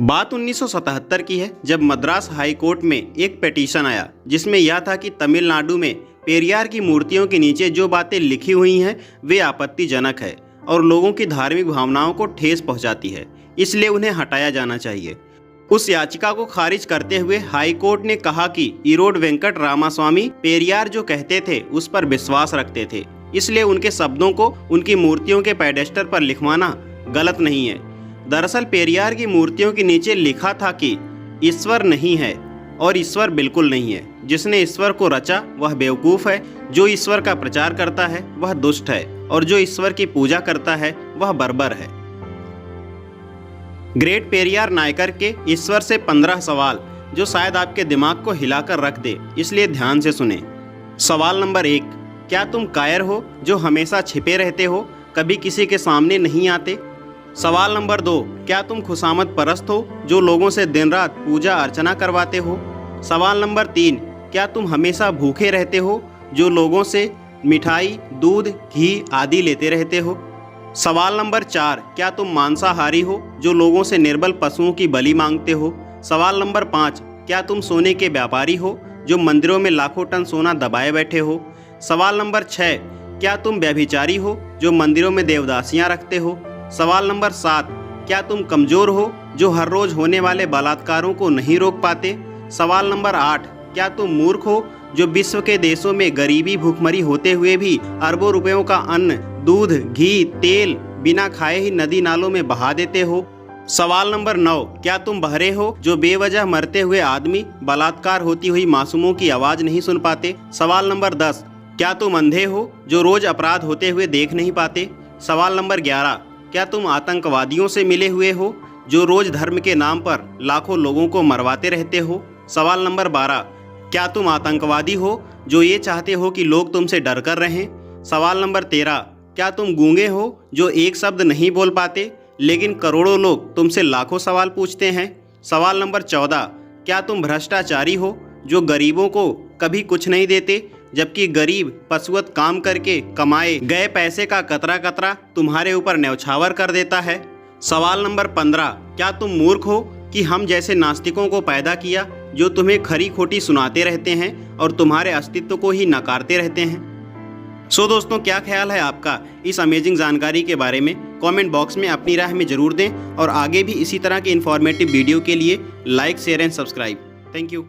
बात 1977 की है, जब मद्रास हाई कोर्ट में एक पिटीशन आया जिसमें यह था कि तमिलनाडु में पेरियार की मूर्तियों के नीचे जो बातें लिखी हुई हैं वे आपत्तिजनक है और लोगों की धार्मिक भावनाओं को ठेस पहुंचाती है, इसलिए उन्हें हटाया जाना चाहिए। उस याचिका को खारिज करते हुए हाई कोर्ट ने कहा कि ईरोड वेंकट रामास्वामी पेरियार जो कहते थे उस पर विश्वास रखते थे, इसलिए उनके शब्दों को उनकी मूर्तियों के पेडेस्टल पर लिखवाना गलत नहीं है। दरअसल पेरियार की मूर्तियों के नीचे लिखा था कि ईश्वर नहीं है और ईश्वर बिल्कुल नहीं है। जिसने ईश्वर को रचा वह बेवकूफ़ है, जो ईश्वर का प्रचार करता है वह दुष्ट है और जो ईश्वर की पूजा करता है वह बर्बर है। ग्रेट पेरियार नायकर के ईश्वर से 15 सवाल जो शायद आपके दिमाग को हिलाकर रख दे, इसलिए ध्यान से सुने। सवाल नंबर 1, क्या तुम कायर हो जो हमेशा छिपे रहते हो, कभी किसी के सामने नहीं आते? सवाल नंबर 2, क्या तुम खुशामद परस्त हो जो लोगों से दिन रात पूजा अर्चना करवाते हो? सवाल नंबर 3, क्या तुम हमेशा भूखे रहते हो जो लोगों से मिठाई, दूध, घी आदि लेते रहते हो? सवाल नंबर 4, क्या तुम मांसाहारी हो जो लोगों से निर्बल पशुओं की बलि मांगते हो? सवाल नंबर 5, क्या तुम सोने के व्यापारी हो जो मंदिरों में लाखों टन सोना दबाए बैठे हो? सवाल नंबर 6, क्या तुम व्यभिचारी हो जो मंदिरों में देवदासियां रखते हो? सवाल नंबर 7, क्या तुम कमज़ोर हो जो हर रोज़ होने वाले बलात्कारों को नहीं रोक पाते? सवाल नंबर 8, क्या तुम मूर्ख हो जो विश्व के देशों में गरीबी भूखमरी होते हुए भी अरबों रुपयों का अन्न, दूध, घी, तेल बिना खाए ही नदी नालों में बहा देते हो? सवाल नंबर 9, क्या तुम बहरे हो जो बेवजह मरते हुए आदमी, बलात्कार होती हुई मासूमों की आवाज़ नहीं सुन पाते? सवाल नंबर 10, क्या तुम अंधे हो जो रोज़ अपराध होते हुए देख नहीं पाते? सवाल नंबर 11, क्या तुम आतंकवादियों से मिले हुए हो जो रोज़ धर्म के नाम पर लाखों लोगों को मरवाते रहते हो? सवाल नंबर 12, क्या तुम आतंकवादी हो जो ये चाहते हो कि लोग तुमसे डर कर रहें? सवाल नंबर 13, क्या तुम गूंगे हो जो एक शब्द नहीं बोल पाते लेकिन करोड़ों लोग तुमसे लाखों सवाल पूछते हैं? सवाल नंबर 14, क्या तुम भ्रष्टाचारी हो जो गरीबों को कभी कुछ नहीं देते जबकि गरीब पशुवत काम करके कमाए गए पैसे का कतरा कतरा तुम्हारे ऊपर न्यौछावर कर देता है? सवाल नंबर 15, क्या तुम मूर्ख हो कि हम जैसे नास्तिकों को पैदा किया जो तुम्हें खरी खोटी सुनाते रहते हैं और तुम्हारे अस्तित्व को ही नकारते रहते हैं? सो दोस्तों, क्या ख्याल है आपका इस अमेजिंग जानकारी के बारे में? कमेंट बॉक्स में अपनी राय हमें जरूर दें और आगे भी इसी तरह के इन्फॉर्मेटिव वीडियो के लिए like, share and subscribe. Thank you.